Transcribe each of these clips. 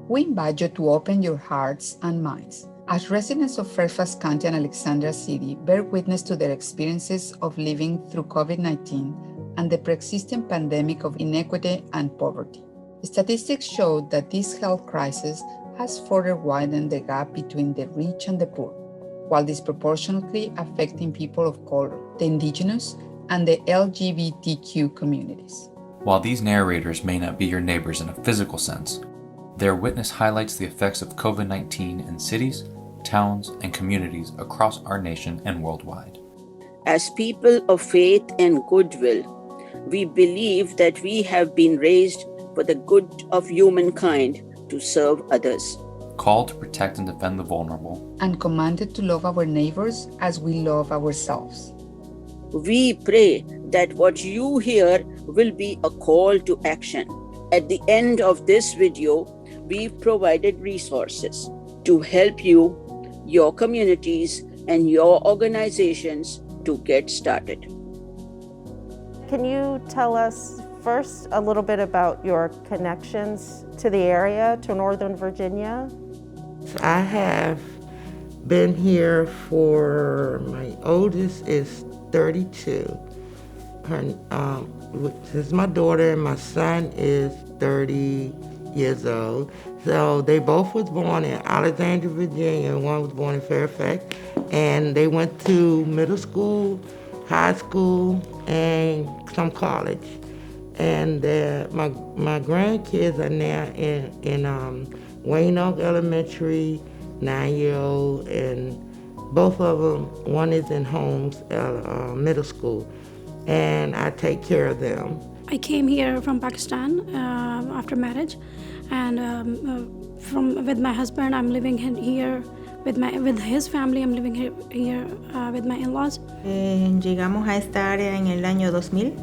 We invite you to open your hearts and minds. As residents of Fairfax County and Alexandria City bear witness to their experiences of living through COVID-19 and the pre-existing pandemic of inequity and poverty. Statistics show that this health crisis has further widened the gap between the rich and the poor, while disproportionately affecting people of color, the indigenous, and the LGBTQ communities. While these narrators may not be your neighbors in a physical sense, their witness highlights the effects of COVID-19 in cities, towns, and communities across our nation and worldwide. As people of faith and goodwill, we believe that we have been raised for the good of humankind to serve others. Called to protect and defend the vulnerable, and commanded to love our neighbors as we love ourselves. We pray that what you hear will be a call to action. At the end of this video, we've provided resources to help you, your communities, and your organizations to get started. Can you tell us first a little bit about your connections to the area, to Northern Virginia? I have been here for, my oldest is 32. This is my daughter, and my son is 30 years old. So they both was born in Alexandria, Virginia, and one was born in Fairfax. And they went to middle school, high school, and some college. And my grandkids are now in Wayne Oak Elementary, 9-year-old, and both of them, one is in Holmes Middle School, and I take care of them. I came here from Pakistan after marriage, and with my husband, I'm living here with his family. I'm living here with my in-laws. Llegamos a esta área en el año 2000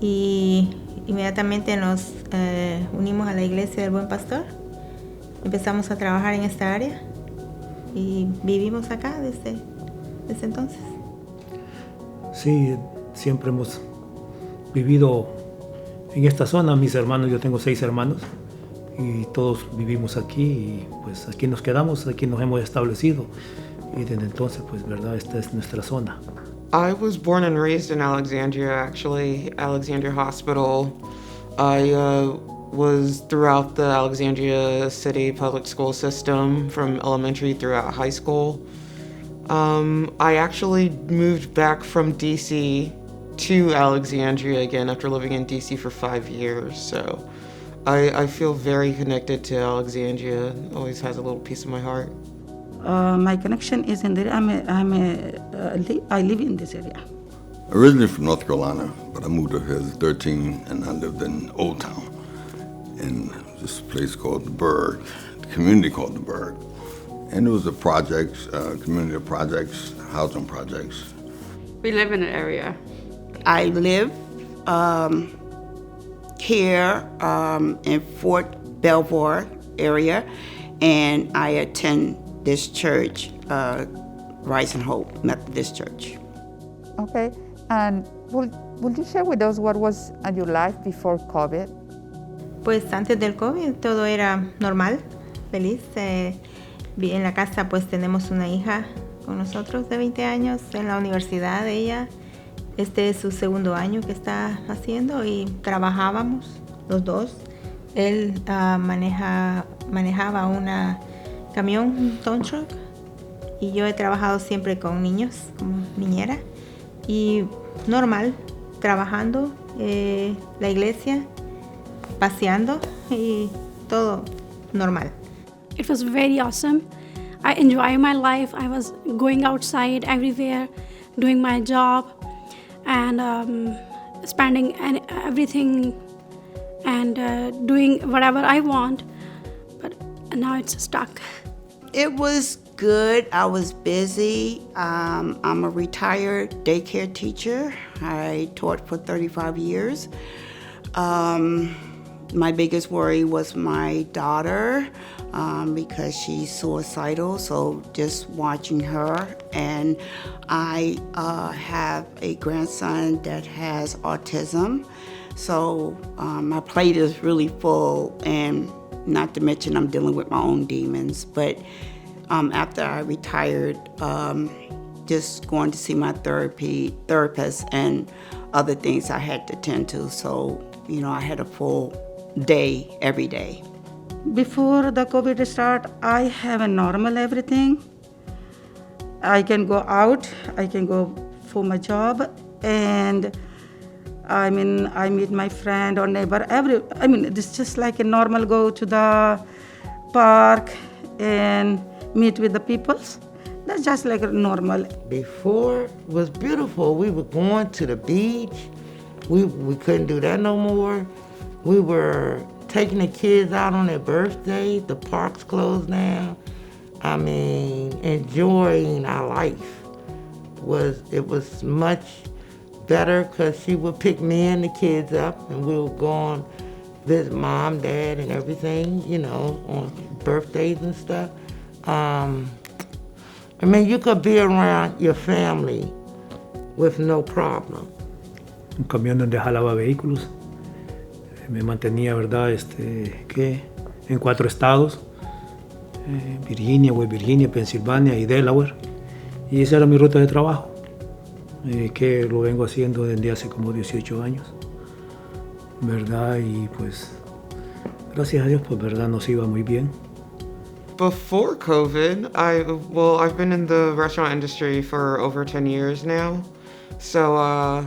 y inmediatamente nos unimos a la Iglesia del Buen Pastor. Empezamos a trabajar en esta área y vivimos acá desde entonces. Sí, siempre hemos vivido en esta zona. Mis hermanos, yo tengo 6 hermanos y todos vivimos aquí y pues aquí nos quedamos, aquí nos hemos establecido y desde entonces pues verdad esta es nuestra zona. I was born and raised in Alexandria, actually, Alexandria Hospital. I was throughout the Alexandria City public school system from elementary throughout high school. I actually moved back from DC to Alexandria again after living in DC for 5 years. So I feel very connected to Alexandria. It always has a little piece of my heart. My connection is in there. I live in this area. Originally from North Carolina, but I moved up here as 13 and I lived in Old Town in this place called the Burg, the community called the Burg. And it was a projects, community of projects, housing projects. We live in an area. I live here in Fort Belvoir area, and I attend this church, Rise and Hope Methodist Church. Okay, and would you share with us what was your life before COVID? Pues antes del COVID todo era normal, feliz. En la casa pues tenemos una hija con nosotros de 20 años en la universidad. Ella, este es su segundo año que está haciendo y trabajábamos los dos. Él manejaba una camión, un tow truck, y yo he trabajado siempre con niños como niñera y normal, trabajando, la iglesia, paseando y todo normal. It was very awesome. I enjoy my life. I was going outside everywhere, doing my job, and spending everything and doing whatever I want. But now it's stuck. It was good. I was busy. I'm a retired daycare teacher. I taught for 35 years. My biggest worry was my daughter because she's suicidal, so just watching her. And I have a grandson that has autism, so my plate is really full, and not to mention I'm dealing with my own demons. But after I retired, just going to see my therapist and other things I had to attend to. So, I had a full day every day. Before the COVID start, I have a normal everything. I can go out, I can go for my job, and I meet my friend or neighbor. It's just like a normal go to the park and meet with the peoples. That's just like a normal. Before was beautiful. We were going to the beach. We couldn't do that no more. We were taking the kids out on their birthday. The parks closed down. Enjoying our life. It was much better because she would pick me and the kids up and we would go on visit mom, dad, and everything, on birthdays and stuff. You could be around your family with no problem. Un camión donde jalaba vehículos. Me mantenía, ¿verdad? En 4 estados. Virginia, West Virginia, Pensilvania y Delaware. Y esa era mi ruta de trabajo, que lo vengo haciendo desde hace como 18 años, ¿verdad? Y pues, gracias a Dios, pues, ¿verdad? Nos iba muy bien. Before COVID, I've been in the restaurant industry for over 10 years now. So,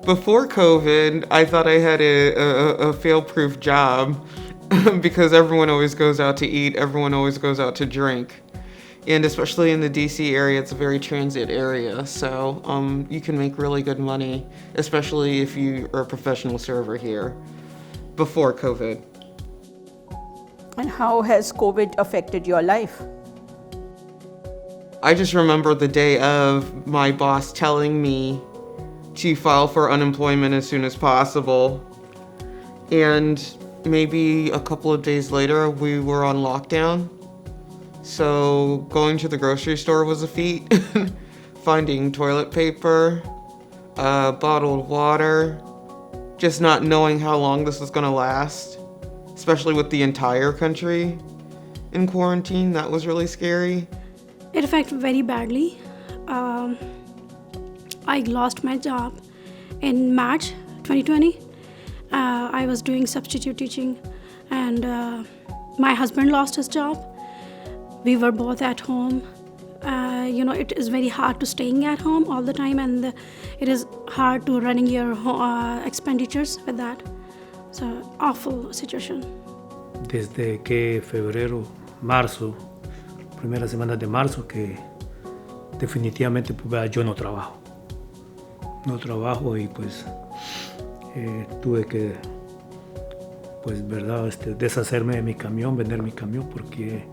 before COVID, I thought I had a fail-proof job because everyone always goes out to eat, everyone always goes out to drink. And especially in the DC area, it's a very transit area, so you can make really good money, especially if you are a professional server here, before COVID. And how has COVID affected your life? I just remember the day of my boss telling me to file for unemployment as soon as possible. And maybe a couple of days later, we were on lockdown. So going to the grocery store was a feat. Finding toilet paper, bottled water, just not knowing how long this was gonna last, especially with the entire country in quarantine. That was really scary. It affected very badly. I lost my job in March 2020. I was doing substitute teaching, and my husband lost his job. We were both at home. It is very hard to staying at home all the time, and it is hard to running your expenditures with that. It's an awful situation. Desde que febrero, marzo, primeras semanas de marzo, que definitivamente pues, yo no trabajo. No trabajo y pues tuve que, pues, verdad, deshacerme de mi camión, vender mi camión, porque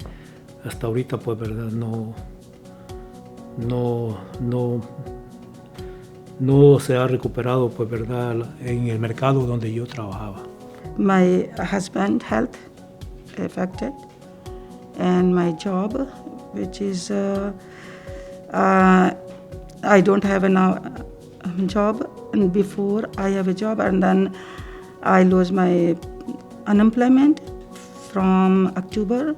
hasta ahorita, pues, verdad, no se ha recuperado, pues, verdad, en el mercado donde yo trabajaba. My husband's health affected, and my job, which is I don't have a job, and before I have a job, and then I lose my unemployment from October,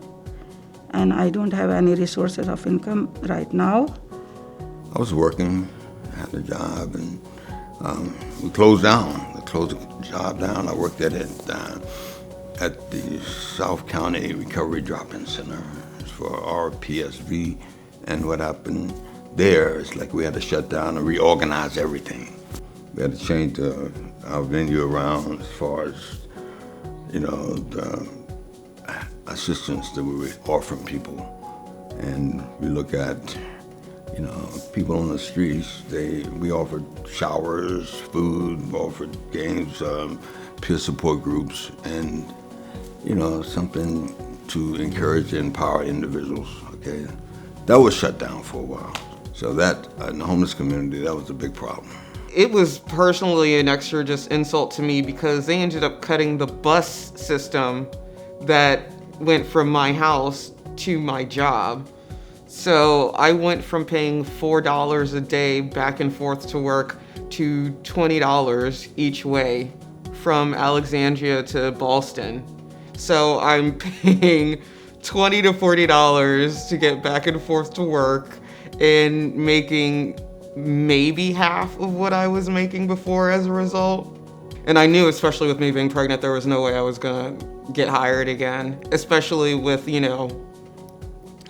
and I don't have any resources of income right now. I was working, had a job, and we closed down. We closed the job down. I worked at it at the South County Recovery Drop-In Center for RPSV, and what happened there is like we had to shut down and reorganize everything. We had to change our venue around as far as, the assistance that we were offering people. And we look at, people on the streets, we offered showers, food, we offered games, peer support groups, and, something to encourage and empower individuals, okay? That was shut down for a while. So that, in the homeless community, that was a big problem. It was personally an extra just insult to me because they ended up cutting the bus system that went from my house to my job. So I went from paying $4 a day back and forth to work to $20 each way from Alexandria to Boston. So I'm paying $20 to $40 to get back and forth to work and making maybe half of what I was making before as a result. And I knew, especially with me being pregnant, there was no way I was gonna get hired again, especially with, you know,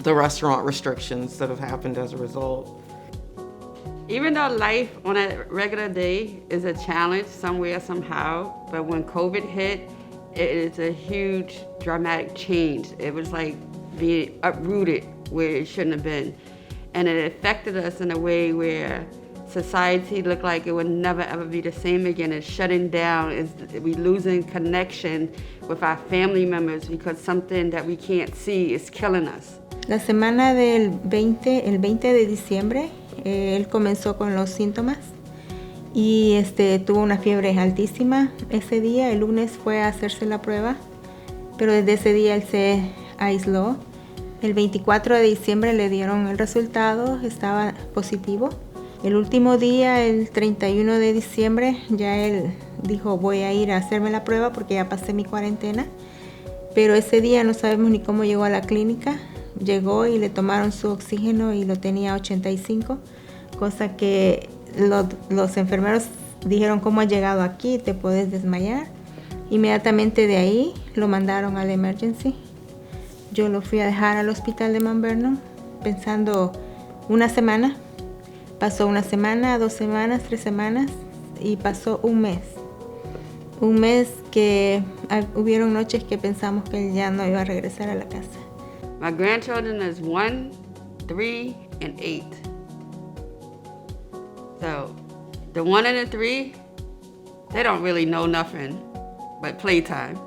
the restaurant restrictions that have happened as a result. Even though life on a regular day is a challenge somewhere, somehow, but when COVID hit, it is a huge dramatic change. It was like being uprooted where it shouldn't have been. And it affected us in a way where society looked like it would never ever be the same again. It's shutting down, we losing connection with our family members because something that we can't see is killing us. La semana del 20, el 20 de diciembre, él comenzó con los síntomas y tuvo una fiebre altísima. Ese día, el lunes, fue a hacerse la prueba, pero desde ese día él se aisló. El 24 de diciembre le dieron el resultado, estaba positivo. El último día, el 31 de diciembre, ya él dijo, voy a ir a hacerme la prueba porque ya pasé mi cuarentena. Pero ese día no sabemos ni cómo llegó a la clínica. Llegó y le tomaron su oxígeno y lo tenía a 85, cosa que los enfermeros dijeron, ¿cómo has llegado aquí? Te puedes desmayar. Inmediatamente de ahí lo mandaron al emergency. Yo lo fui a dejar al hospital de Mount Vernon pensando una semana. Pasó una semana, 2 semanas, 3 semanas y pasó un mes. Un mes que hubieron noches que pensamos que él ya no iba a regresar a la casa. My grandchildren is 1, 3, and 8. So the 1 and the 3, they don't really know nothing but playtime.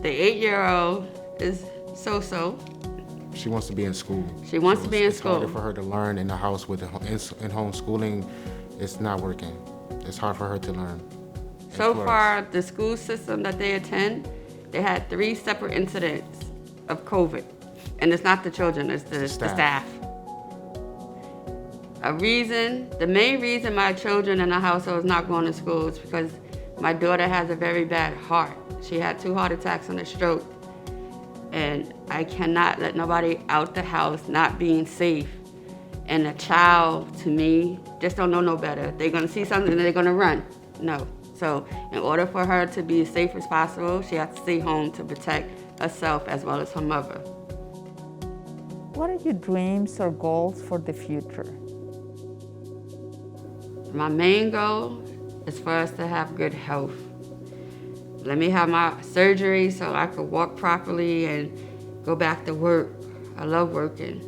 The 8-year-old is so-so. She wants to be in school. She wants to be in school. It's harder for her to learn in the house with in homeschooling. It's not working. It's hard for her to learn. So far, the school system that they attend, they had 3 separate incidents of COVID. And it's not the children, it's the staff. The main reason my children in the household is not going to school is because my daughter has a very bad heart. She had 2 heart attacks and a stroke. And I cannot let nobody out the house not being safe. And a child, to me, just don't know no better. They're gonna see something and they're gonna run. No. So in order for her to be as safe as possible, she has to stay home to protect herself as well as her mother. What are your dreams or goals for the future? My main goal is for us to have good health. Let me have my surgery so I could walk properly and go back to work. I love working.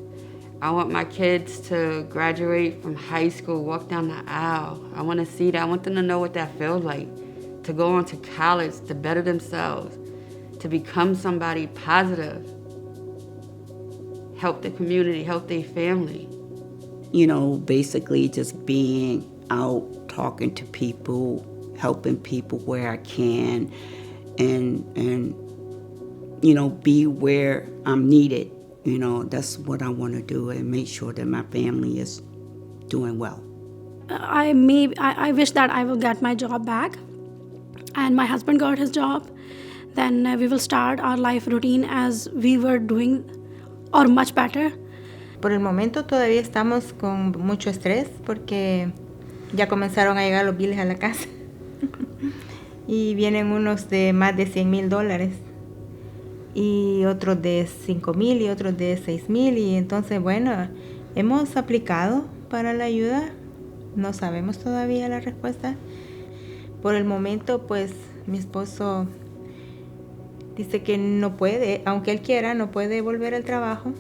I want my kids to graduate from high school, walk down the aisle. I want to see that. I want them to know what that feels like, to go on to college, to better themselves, to become somebody positive, help the community, help their family. You know, basically just being out, talking to people, helping people where I can, and you know, be where I'm needed. You know, that's what I want to do, and make sure that my family is doing well. I wish that I will get my job back and my husband got his job. Then we will start our life routine as we were doing or much better. Por el momento todavía estamos con mucho estrés porque ya comenzaron a llegar los biles a la casa y vienen unos de más de $100,000 y otros de $5,000 y otros de $6,000, y entonces bueno, hemos aplicado para la ayuda, no sabemos todavía la respuesta. Por el momento pues mi esposo dice que no puede, aunque él quiera, no puede volver al trabajo.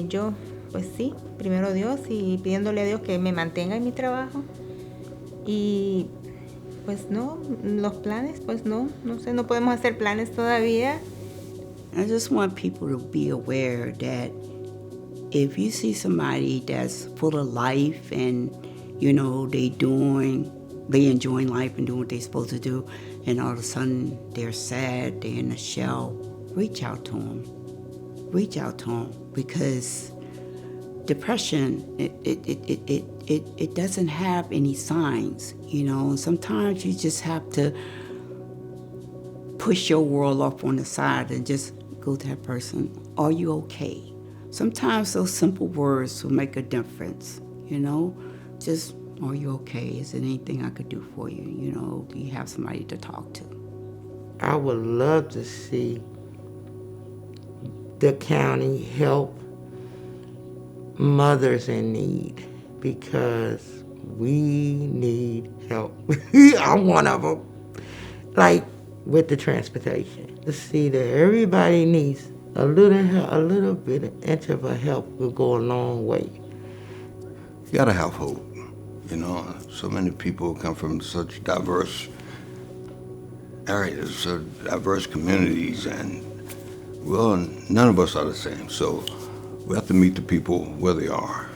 Yo, pues sí, primero Dios y pidiéndole a Dios que me mantenga en mi trabajo. Y pues no, los planes, pues no sé, no podemos hacer planes todavía. I just want people to be aware that if you see somebody that's full of life and, you know, they enjoying life and doing what they're supposed to do, and all of a sudden they're sad, they're in a shell, reach out to them. Reach out to them, because depression, it doesn't have any signs, you know, and sometimes you just have to push your world off on the side and just go to that person, are you okay? Sometimes those simple words will make a difference, you know, just, are you okay? Is there anything I could do for you? You know, do you have somebody to talk to? I would love to see the county help mothers in need, because we need help. I'm one of them. Like with the transportation, to see that everybody needs a little help, a little bit of inch of a help will go a long way. You gotta have hope. You know, so many people come from such diverse areas, so diverse communities, and well, none of us are the same. So we have to meet the people where they are